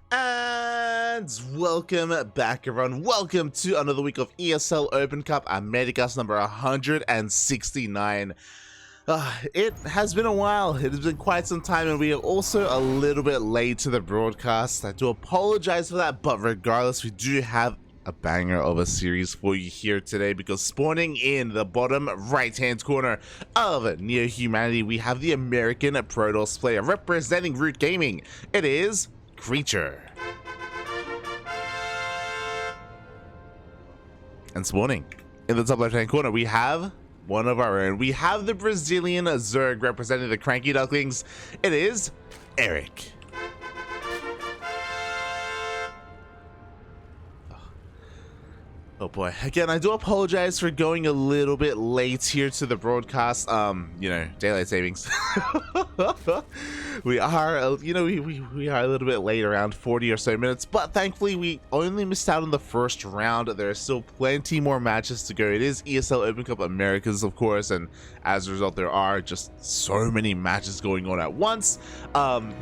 And welcome back, everyone. Welcome to another week of ESL Open Cup Americas number 169. It has been a while. It has been quite some time, and we are also a little bit late to the broadcast. I do apologize for that, but regardless, we do have a banger of a series for you here today, because spawning in the bottom right-hand corner of Neo Humanity, we have the American Protoss player representing Root Gaming. It is Creature. And spawning in the top left-hand corner, we have one of our own. We have the Brazilian Zerg representing the CranKy Ducklings. It is Erik. Oh boy, again, I do apologize for going a little bit late here to the broadcast. You know, daylight savings. We are, we are a little bit late, around 40 or so minutes, but thankfully we only missed out on the first round. There are still plenty more matches to go. It is ESL Open Cup Americas, of course, and as a result, there are just so many matches going on at once.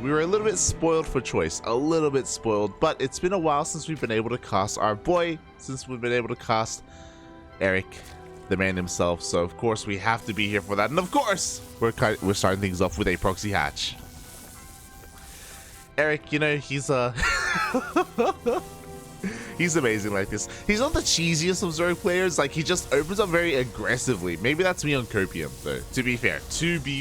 We were a little bit spoiled for choice, a little bit spoiled, but it's been a while since we've been able to cast our boy, since we've been able to cast Erik, the man himself. So of course we have to be here for that, and of course we're starting things off with a proxy hatch. Erik, you know, he's he's amazing like this. He's not the cheesiest of Zerg players. Like, he just opens up very aggressively. Maybe that's me on Copium, though, to be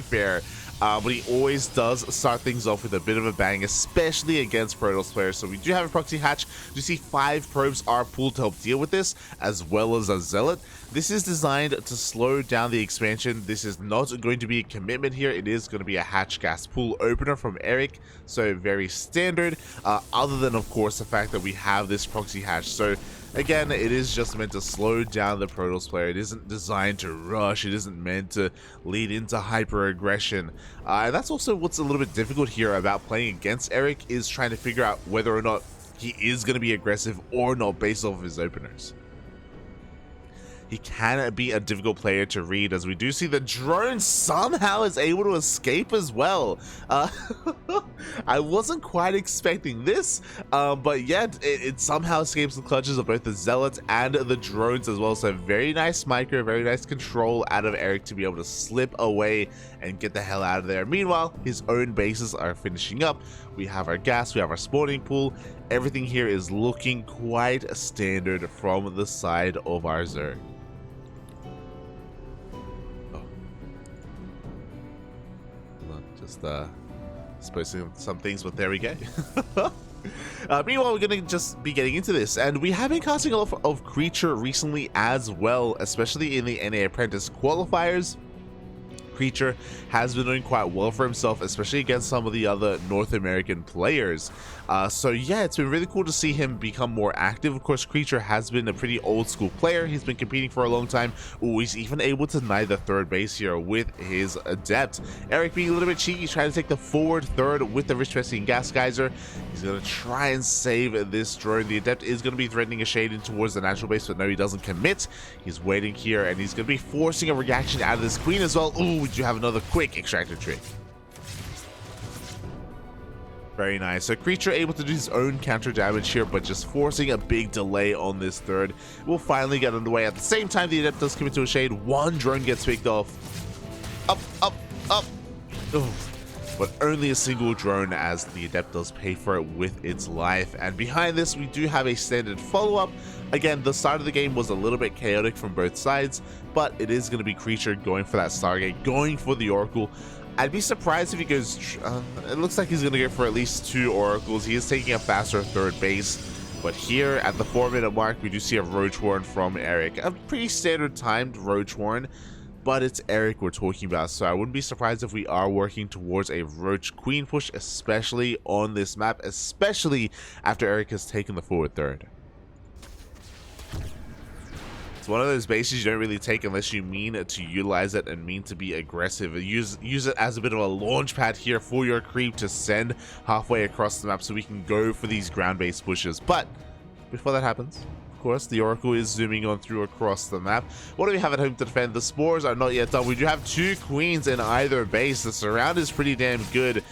fair. But he always does start things off with a bit of a bang, especially against Protoss players. So we do have a proxy hatch. You see 5 probes are pulled to help deal with this, as well as a zealot. This is designed to slow down the expansion. This is not going to be a commitment here. It is going to be a hatch gas pool opener from Erik, so very standard, other than of course the fact that we have this proxy hatch. So again, it is just meant to slow down the Protoss player. It isn't designed to rush. It isn't meant to lead into hyper aggression. And that's also what's a little bit difficult here about playing against Erik, is trying to figure out whether or not he is going to be aggressive or not based off of his openers. He can be a difficult player to read, as we do see the drone somehow is able to escape as well. I wasn't quite expecting this, but yet it somehow escapes the clutches of both the zealots and the drones as well. So very nice micro, very nice control out of Erik to be able to slip away and get the hell out of there. Meanwhile, his own bases are finishing up. We have our gas, we have our spawning pool. Everything here is looking quite standard from the side of our Zerg. Just supposing some things, but there we go. Meanwhile, we're going to just be getting into this, and we have been casting a lot of Creature recently as well, especially in the NA Apprentice qualifiers. Creature has been doing quite well for himself, especially against some of the other North American players. So yeah, it's been really cool to see him become more active. Of course, Creature has been a pretty old school player. He's been competing for a long time. Ooh, he's even able to deny the third base here with his Adept. Erik being a little bit cheeky, trying to take the forward third with the Rich and Gas Geyser. He's going to try and save this drone. The Adept is going to be threatening a shade in towards the natural base, but no, he doesn't commit. He's waiting here, and he's going to be forcing a reaction out of this Queen as well. Ooh, we do have another quick extractor trick. Very nice. So Creature able to do his own counter damage here, but just forcing a big delay on this third. We'll finally get underway. At the same time, the Adept does commit to a shade. One drone gets picked off. Up. Ooh. But only a single drone, as the Adept does pay for it with its life. And behind this, we do have a standard follow-up. Again, the start of the game was a little bit chaotic from both sides, but it is going to be Creature going for that Stargate, going for the Oracle. I'd be surprised if he goes, it looks like he's going to go for at least 2 Oracles. He is taking a faster third base, but here at the 4-minute mark, we do see a Roach Warren from Erik. A pretty standard timed Roach Warren, but it's Erik we're talking about, so I wouldn't be surprised if we are working towards a Roach Queen push, especially on this map, especially after Erik has taken the forward third. It's one of those bases you don't really take unless you mean to utilize it and mean to be aggressive. Use it as a bit of a launch pad here for your creep to send halfway across the map so we can go for these ground-based pushes. But before that happens, of course, the Oracle is zooming on through across the map. What do we have at home to defend? The spores are not yet done. We do have 2 queens in either base. The surround is pretty damn good.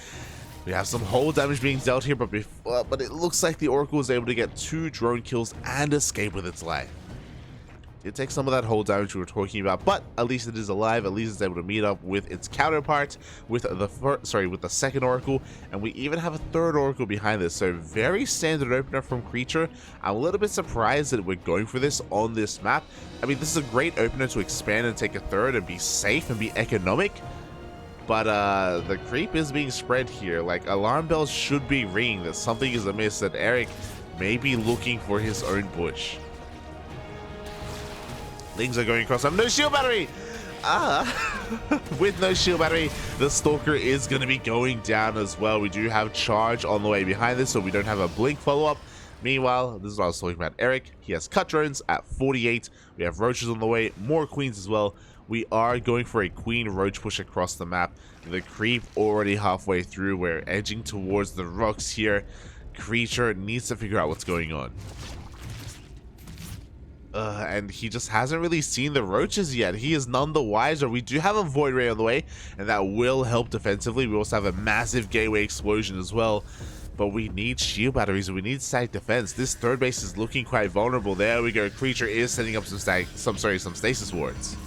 We have some hull damage being dealt here, but it looks like the Oracle was able to get 2 drone kills and escape with its life. It takes some of that hull damage we were talking about, but at least it is alive. At least it's able to meet up with its counterpart with the second Oracle, and we even have a third Oracle behind this. So very standard opener from Creature. I'm a little bit surprised that we're going for this on this map. I mean, this is a great opener to expand and take a third and be safe and be economic. But the creep is being spread here. Like, alarm bells should be ringing that something is amiss, that Erik may be looking for his own bush. Things are going across. No shield battery! With no shield battery, the Stalker is going to be going down as well. We do have charge on the way behind this, so we don't have a blink follow-up. Meanwhile, this is what I was talking about. Erik, he has cut drones at 48. We have roaches on the way, more queens as well. We are going for a queen roach push across the map. The creep already halfway through. We're edging towards the rocks here. Creature needs to figure out what's going on. And he just hasn't really seen the roaches yet. He is none the wiser. We do have a Void Ray on the way, and that will help defensively. We also have a massive gateway explosion as well. But we need shield batteries, and we need static defense. This third base is looking quite vulnerable. There we go. Creature is setting up some stasis wards.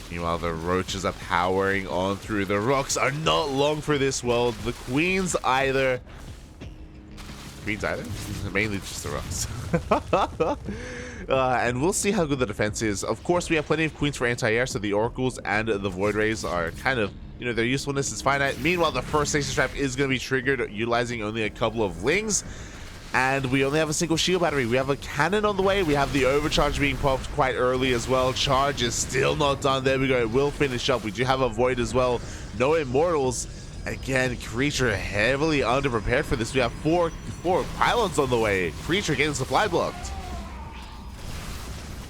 Meanwhile, the roaches are powering on through. The rocks are not long for this world. The queens either. Mainly just the rocks. And we'll see how good the defense is. Of course, we have plenty of queens for anti-air, so the oracles and the void rays are kind of, you know, their usefulness is finite. Meanwhile, the first stasis trap is going to be triggered utilizing only a couple of lings. And we only have a single shield battery. We have a cannon on the way. We have the overcharge being popped quite early as well. Charge is still not done. There we go. It will finish up. We do have a void as well. No immortals. Again, Creature heavily underprepared for this. We have four pylons on the way. Creature getting supply blocked.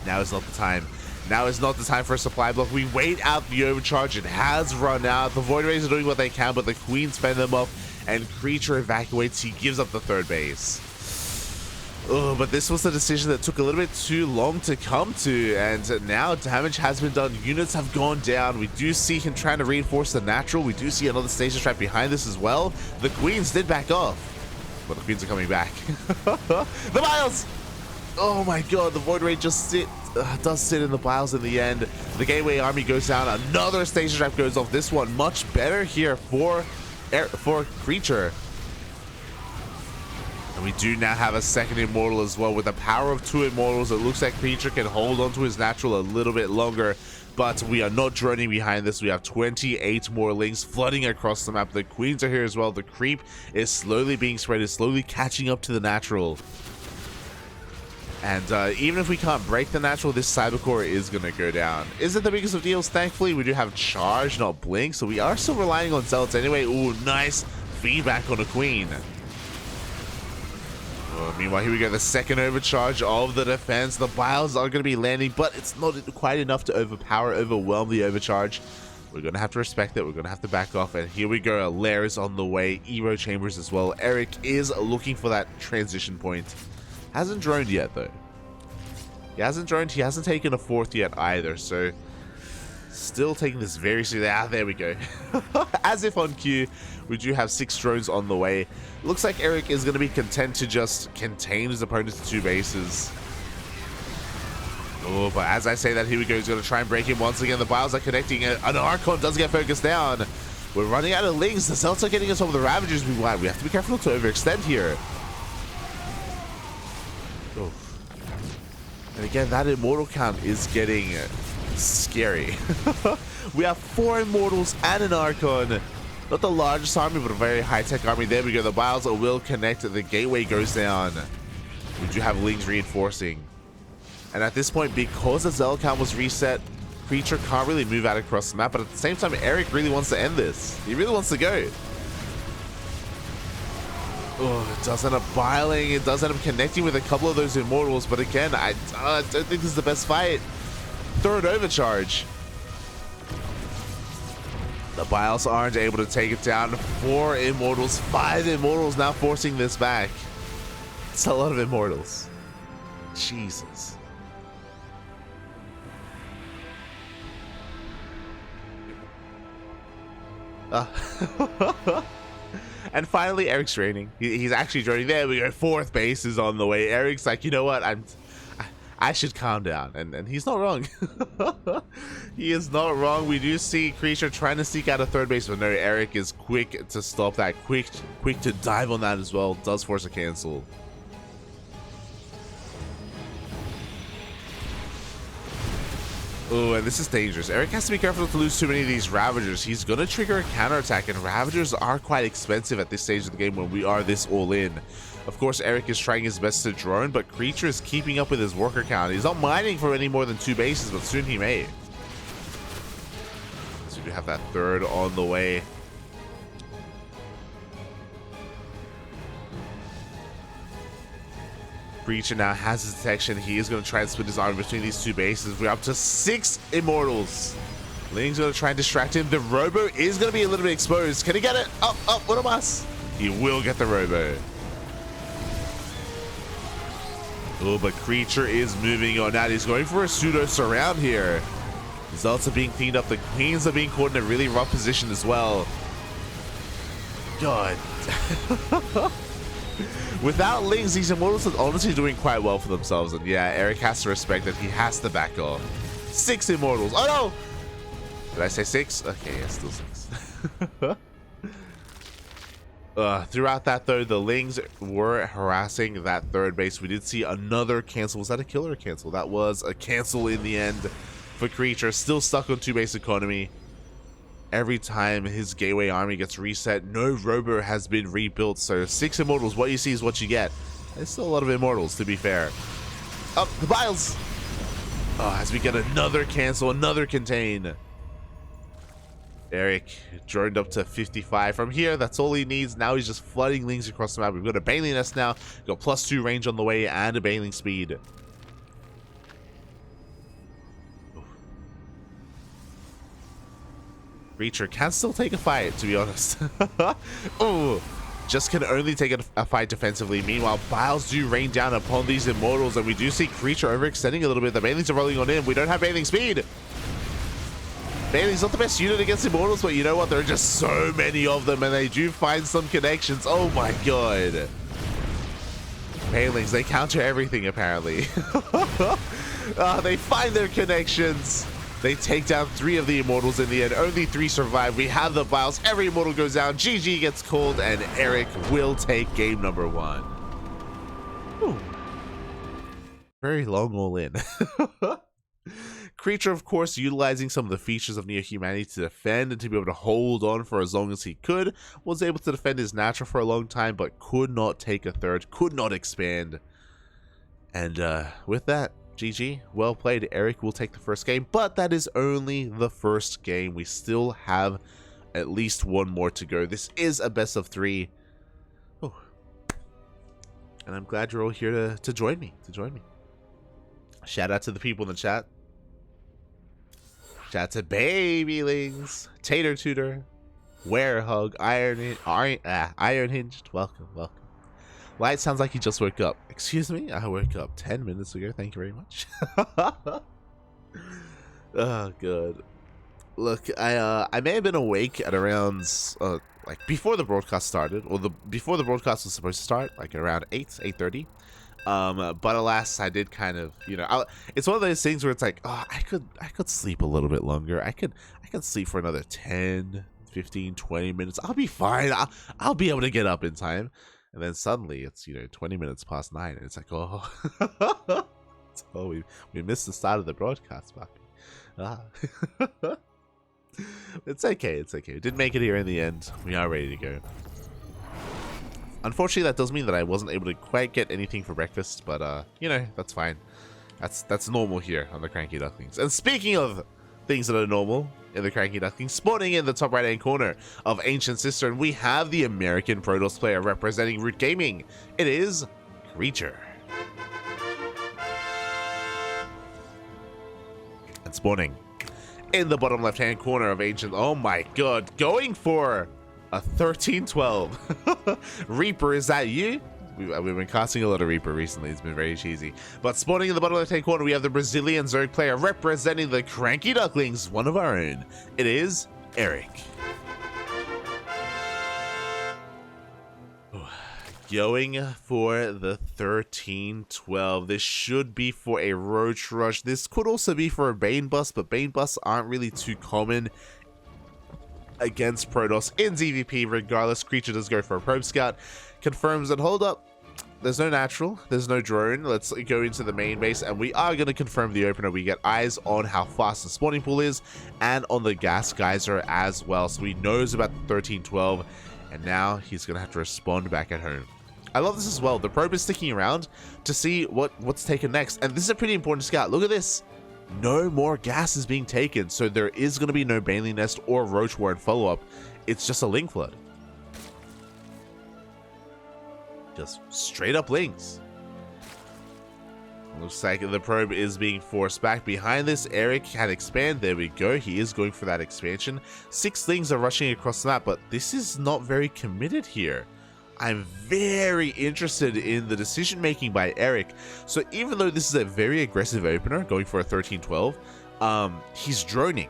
Now is not the time. Now is not the time for a supply block. We wait out the overcharge. It has run out. The void rays are doing what they can, but the queens fend them off. And Creature evacuates. He gives up the third base. Oh, but this was a decision that took a little bit too long to come to, and now damage has been done. Units have gone down. We do see him trying to reinforce the natural. We do see another stasis trap behind this as well. The queens did back off, but the queens are coming back. The biles! Oh my god, the void ray just does sit in the biles in the end. The gateway army goes down. Another stasis trap goes off. This one much better here for Creature. And we do now have a second immortal as well. With the power of 2 immortals, it looks like Creature can hold on to his natural a little bit longer, but we are not droning behind this. We have 28 more lings flooding across the map. The queens are here as well. The creep is slowly being spread, is slowly catching up to the natural. And even if we can't break the natural, this cybercore is going to go down. Is it the biggest of deals? Thankfully, we do have charge, not blink, so we are still relying on zealots anyway. Ooh, nice feedback on a queen. Meanwhile, here we go, the second overcharge of the defense. The biles are going to be landing, but it's not quite enough to overwhelm the overcharge. We're going to have to respect it. We're going to have to back off. And here we go, a lair is on the way. Evo chambers as well. Erik is looking for that transition point. Hasn't droned yet, though. He hasn't droned. He hasn't taken a fourth yet either, so still taking this very seriously. Ah, there we go. As if on cue, we do have 6 drones on the way. Looks like Erik is going to be content to just contain his opponent to 2 bases. Oh, but as I say that, here we go. He's going to try and break him once again. The biles are connecting. An Archon does get focused down. We're running out of lings. The Celts are getting us over the Ravagers. We have to be careful not to overextend here. Oh. And again, that immortal count is getting scary. We have 4 immortals and an Archon. Not the largest army, but a very high-tech army. There we go. The biles will connect. The gateway goes down. We do have lings reinforcing. And at this point, because the zealot count was reset, Creature can't really move out across the map. But at the same time, Erik really wants to end this. He really wants to go. Oh, it does end up biling. It does end up connecting with a couple of those immortals. But again, I don't think this is the best fight. Third overcharge. The biles aren't able to take it down. 4 immortals, 5 immortals now forcing this back. It's a lot of immortals. Jesus. And finally, Erik's draining. He's actually draining. There we go. 4th base is on the way. Erik's like, you know what? I should calm down. And he's not wrong. He is not wrong. We do see Creature trying to sneak out of 3rd base, but no, Erik is quick to stop that. Quick to dive on that as well. Does force a cancel. Oh, and this is dangerous. Erik has to be careful not to lose too many of these Ravagers. He's going to trigger a counterattack, and Ravagers are quite expensive at this stage of the game when we are this all in. Of course, Erik is trying his best to drone, but Creature is keeping up with his worker count. He's not mining for any more than 2 bases, but soon he may. So we have that 3rd on the way. Creature now has his detection. He is going to try and split his arm between these 2 bases. We're up to 6 Immortals. Ling's going to try and distract him. The Robo is going to be a little bit exposed. Can he get it? Up, what a bus. He will get the Robo. Oh, but Creature is moving on now. He's going for a pseudo surround here. Results are being cleaned up. The Queens are being caught in a really rough position as well. God. Without Lings, these Immortals are honestly doing quite well for themselves. And yeah, Erik has to respect that. He has to back off. 6 Immortals. Oh no! Did I say 6? Okay, yeah, still 6. Throughout that, though, the Lings were harassing that 3rd base. We did see another cancel. Was that a kill or a cancel? That was a cancel in the end for Creature. Still stuck on 2 base economy. Every time his Gateway army gets reset, no Robo has been rebuilt. So 6 Immortals, what you see is what you get. There's still a lot of Immortals, to be fair. Up the Biles! Oh, as we get another cancel, another contain. Erik droned up to 55. From here, that's all he needs. Now he's just flooding Lings across the map. We've got a Baneling Nest now. Got +2 range on the way and a Baneling speed. Creature can still take a fight, to be honest. Oh, just can only take a fight defensively. Meanwhile, Biles do rain down upon these Immortals, and we do see Creature overextending a little bit. The Banelings are rolling on in. We don't have Baneling speed. Baneling's not the best unit against Immortals, but you know what? There are just so many of them, and they do find some connections. Oh my god. Banelings, they counter everything, apparently. They find their connections. They take down 3 of the Immortals in the end. Only 3 survive. We have the Biles. Every Immortal goes down. GG gets called, and Erik will take game number 1. Ooh. Very long all in. Creature, of course, utilizing some of the features of Neo-Humanity to defend and to be able to hold on for as long as he could. Was able to defend his natural for a long time, but could not take a 3rd. Could not expand. And with that, GG, well played. Erik will take the first game, but that is only the first game. We still have at least 1 more to go. This is a best of 3. Oh. And I'm glad you're all here to join me. Shout out to the people in the chat. Shout out to Babylings, Tater Tutor, Werehug, Iron Hinged. Welcome. Light sounds like he just woke up. Excuse me? I woke up 10 minutes ago. Thank you very much. Oh, good. Look, I may have been awake at around, like, before the broadcast started, or before the broadcast was supposed to start, like around 8:30. But alas, I did kind of, you know, it's one of those things where it's like, oh, I could sleep a little bit longer. I could sleep for another 10, 15, 20 minutes. I'll be fine. I'll be able to get up in time. And then suddenly it's, 20 minutes past 9, and it's like, oh, we missed the start of the broadcast, puppy. It's okay. We did make it here in the end. We are ready to go. Unfortunately, that does mean that I wasn't able to quite get anything for breakfast, but that's fine. That's normal here on the CranKy Ducklings. And speaking of things that are normal in the CranKy Ducklings, spawning in the top right hand corner of Ancient Sister, and we have the American Protoss player representing Root Gaming. It is Creature. And spawning in the bottom left hand corner of Ancient, oh my god, going for a 13-12. Reaper, is that you? We've been casting a lot of Reaper recently. It's been very cheesy. But spawning in the bottom left-hand corner, we have the Brazilian Zerg player representing the CranKy Ducklings, one of our own. It is Erik. Going for the 13-12. This should be for a Roach Rush. This could also be for a Bane Bust, but Bane Busts aren't really too common against Protoss in ZvP. Regardless, Creature does go for a Probe Scout. Confirms that, hold up, there's no natural, there's no drone. Let's go into the main base, and we are going to confirm the opener. We get eyes on how fast the spawning pool is, and on the gas geyser as well. So he knows about the 13-12, and now he's going to have to respond back at home. I love this as well. The probe is sticking around to see what's taken next, and this is a pretty important scout. Look at this. No more gas is being taken, so there is going to be no Baneling Nest or Roach Warren follow-up. It's just a Ling Flood. Just straight up Lings. Looks like the probe is being forced back. Behind this, Erik can expand. There we go. He is going for that expansion. 6 Lings are rushing across the map, but this is not very committed here. I'm very interested in the decision making by Erik. So even though this is a very aggressive opener, going for a 13-12, he's droning.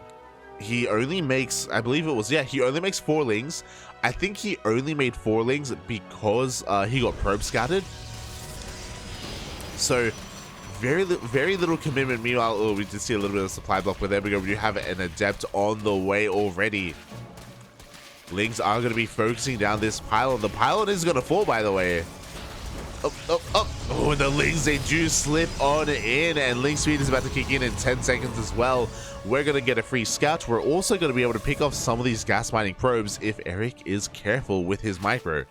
He only makes, I believe it was, yeah, he only makes 4 Lings. I think he only made 4 Lings because he got probe scouted. So very little commitment. Meanwhile, we did see a little bit of supply block, but there we go. We do have an Adept on the way already. Lings are going to be focusing down this pylon. The pylon is going to fall, by the way. Oh, and the Lings, they do slip on in, and Ling speed is about to kick in 10 seconds as well. We're going to get a free scout. We're also going to be able to pick off some of these gas mining probes if Erik is careful with his micro.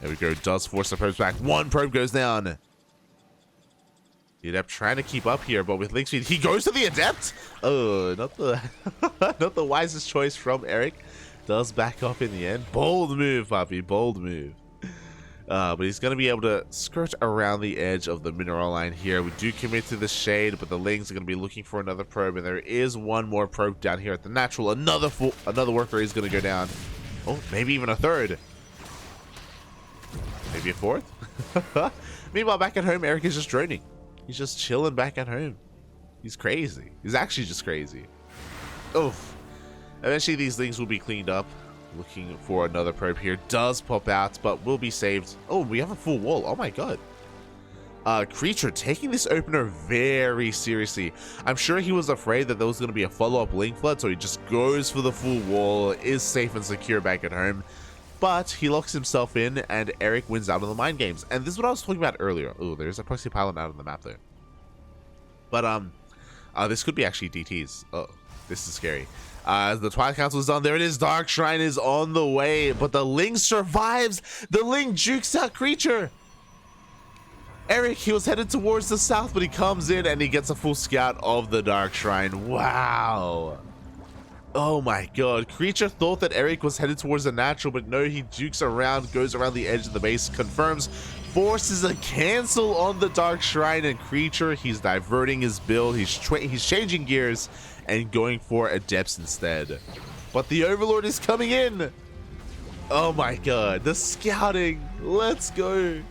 There we go. Does force the probes back. 1 probe goes down. The Adept trying to keep up here, but with Ling speed, he goes to the Adept. Oh, not the not the wisest choice from Erik. Does back off in the end. Bold move, puppy. Bold move. But he's going to be able to skirt around the edge of the mineral line here. We do commit to the shade, but the Lings are going to be looking for another probe, and there is one more probe down here at the natural. Another worker is going to go down. Oh, maybe even a third. Maybe a 4th. Meanwhile, back at home, Erik is just droning. He's just chilling back at home. He's crazy. He's actually just crazy. Oof. Eventually, these things will be cleaned up. Looking for another probe here. Does pop out, but will be saved. Oh, we have a full wall. Oh my god. Creature taking this opener very seriously. I'm sure he was afraid that there was going to be a follow-up Ling Flood, so he just goes for the full wall. Is safe and secure back at home. But he locks himself in, and Erik wins out on the mind games. And this is what I was talking about earlier. Oh, there's a proxy pylon out on the map there. But, this could be actually DTs. Oh, this is scary. The Twilight Council is done. There it is. Dark Shrine is on the way, but the Ling survives. The Ling jukes out Creature. Erik, he was headed towards the south, but he comes in and he gets a full scout of the Dark Shrine. Wow. Oh my god. Creature thought that Erik was headed towards the natural, but no, he jukes around, goes around the edge of the base, confirms, forces a cancel on the Dark Shrine, and Creature, he's diverting his build. He's changing gears and going for Adepts instead. But the Overlord is coming in. Oh my god, the scouting. Let's go.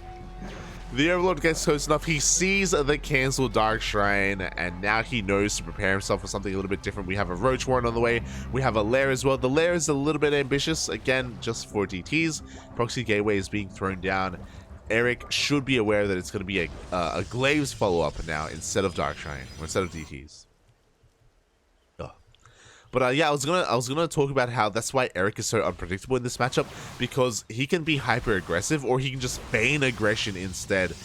The Overlord gets close enough. He sees the canceled Dark Shrine, and now he knows to prepare himself for something a little bit different. We have a Roach Warren on the way. We have a Lair as well. The Lair is a little bit ambitious, again, just for DTs. Proxy Gateway is being thrown down. Erik should be aware that it's going to be a Glaives follow-up now instead of Dark Shrine, or instead of DTs. But yeah, I was gonna talk about how that's why Erik is so unpredictable in this matchup, because he can be hyper aggressive or he can just feign aggression instead.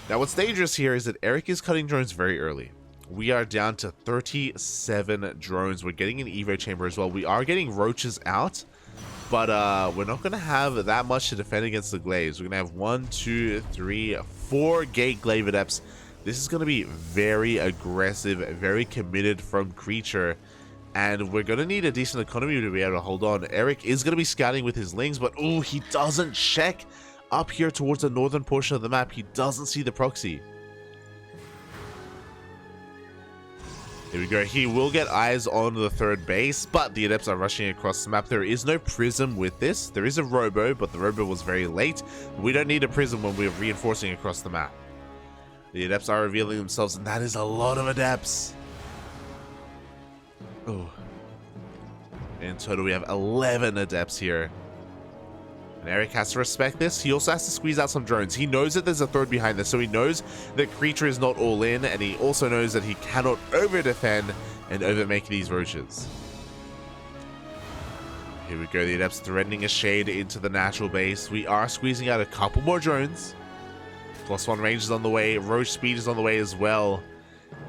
Now, what's dangerous here is that Erik is cutting drones very early. We are down to 37 drones. We're getting an Evo chamber as well. We are getting roaches out, but we're not gonna have that much to defend against the Glaives. We're gonna have 1, 2, 3, 4 gate Glaive Adepts. This is gonna be very aggressive, very committed from Creature. And we're going to need a decent economy to be able to hold on. Erik is going to be scouting with his Lings, but oh, he doesn't check up here towards the northern portion of the map. He doesn't see the proxy. Here we go. He will get eyes on the 3rd base, but the Adepts are rushing across the map. There is no Prism with this. There is a Robo, but the Robo was very late. We don't need a Prism when we're reinforcing across the map. The Adepts are revealing themselves, and that is a lot of Adepts. Oh. In total, we have 11 Adepts here. And Erik has to respect this. He also has to squeeze out some drones. He knows that there's a third behind this, so he knows that Creature is not all in, and he also knows that he cannot over-defend and over-make these roaches. Here we go, the Adepts threatening a shade into the natural base. We are squeezing out a couple more drones. +1 range is on the way. Roach speed is on the way as well.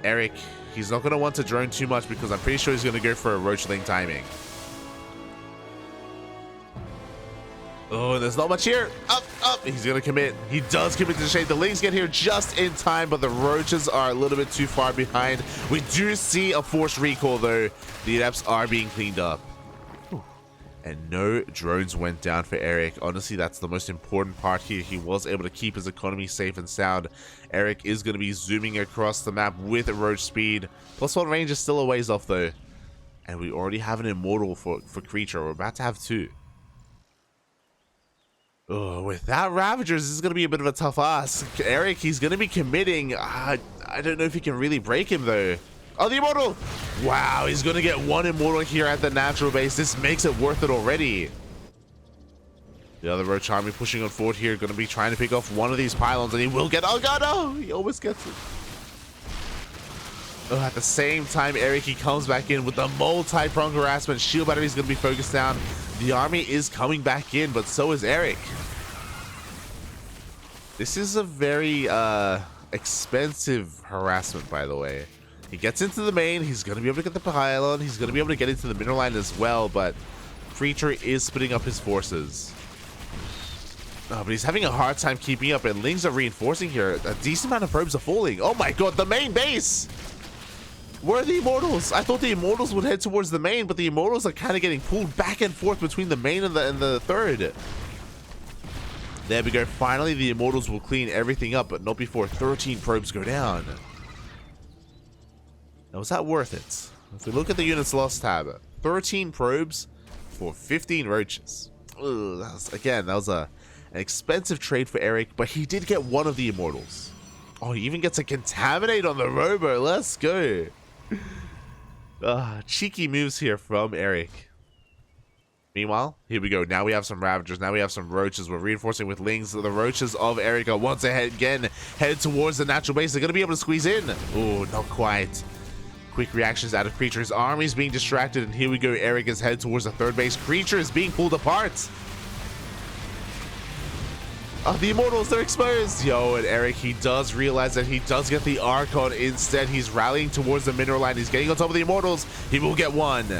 Erik, he's not going to want to drone too much because I'm pretty sure he's going to go for a roach lane timing. Oh, there's not much here. Up, up. He's going to commit. He does commit to the shade. The Lings get here just in time, but the roaches are a little bit too far behind. We do see a forced recall, though. The Adepts are being cleaned up. And no drones went down for Erik. Honestly, that's the most important part here. He was able to keep his economy safe and sound. Erik is going to be zooming across the map with roach speed. +1 range is still a ways off, though. And we already have an immortal for Creature. We're about to have 2. Oh, without Ravagers, this is going to be a bit of a tough ask. Erik, he's going to be committing. I don't know if he can really break him, though. Oh, the immortal! Wow, he's going to get 1 immortal here at the natural base. This makes it worth it already. The other roach army pushing on forward here, going to be trying to pick off one of these pylons, and he will get... Oh, God, no! He almost gets it. Oh, at the same time, Erik, he comes back in with the multi-prong harassment. Shield battery is going to be focused down. The army is coming back in, but so is Erik. This is a very expensive harassment, by the way. He gets into the main. He's going to be able to get the pylon. He's going to be able to get into the mineral line as well, but Creature is splitting up his forces. Oh, but he's having a hard time keeping up, and Lings are reinforcing here. A decent amount of probes are falling. Oh my god, the main base! Where are the Immortals? I thought the Immortals would head towards the main, but the Immortals are kind of getting pulled back and forth between the main and the third. There we go. Finally, the Immortals will clean everything up, but not before 13 probes go down. Now, was that worth it? If we look at the units lost tab, 13 probes for 15 roaches. Ugh, that was an expensive trade for Erik, but he did get 1 of the Immortals. Oh, he even gets a Contaminate on the Robo. Let's go. Cheeky moves here from Erik. Meanwhile, here we go. Now we have some Ravagers. Now we have some Roaches. We're reinforcing with Lings. The Roaches of Erik are once again headed towards the natural base. They're going to be able to squeeze in. Oh, not quite. Quick reactions out of Creature. His army is being distracted, and here we go. Erik is headed towards the third base. Creature is being pulled apart. Oh, the Immortals, they're exposed. Yo, and Erik, he does realize that he does get the Archon instead. He's rallying towards the mineral line. He's getting on top of the Immortals. He will get 1.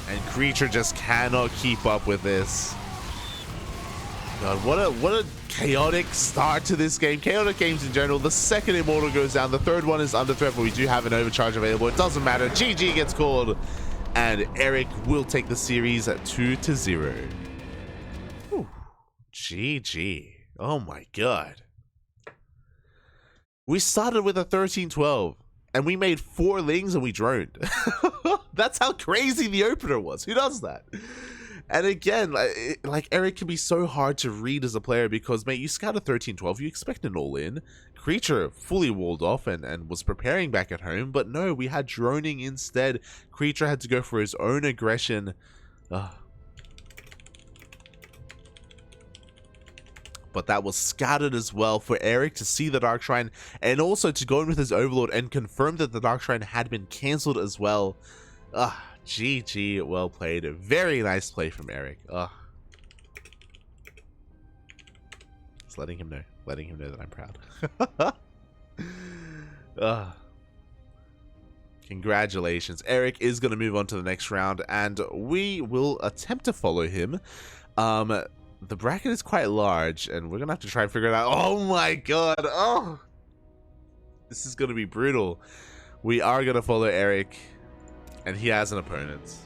And Creature just cannot keep up with this. God, what a chaotic start to this game. Chaotic games in general. The second Immortal goes down. The third one is under threat, but we do have an overcharge available. It doesn't matter. GG gets called. And Erik will take the series at 2-0. Whew. GG. Oh my god. We started with a 13-12. And we made 4 Lings and we droned. That's how crazy the opener was. Who does that? And again, like Erik can be so hard to read as a player because, mate, you scout a 13-12, you expect an all-in. Creature fully walled off and was preparing back at home, but no, we had droning instead. Creature had to go for his own aggression. But that was scattered as well for Erik to see the Dark Shrine and also to go in with his Overlord and confirm that the Dark Shrine had been cancelled as well. GG, well played. Very nice play from Erik. Just letting him know that I'm proud. Congratulations. Erik is going to move on to the next round, and we will attempt to follow him. The bracket is quite large, and we're going to have to try and figure it out. Oh my god. Oh, this is going to be brutal. We are going to follow Erik, and he has an opponent.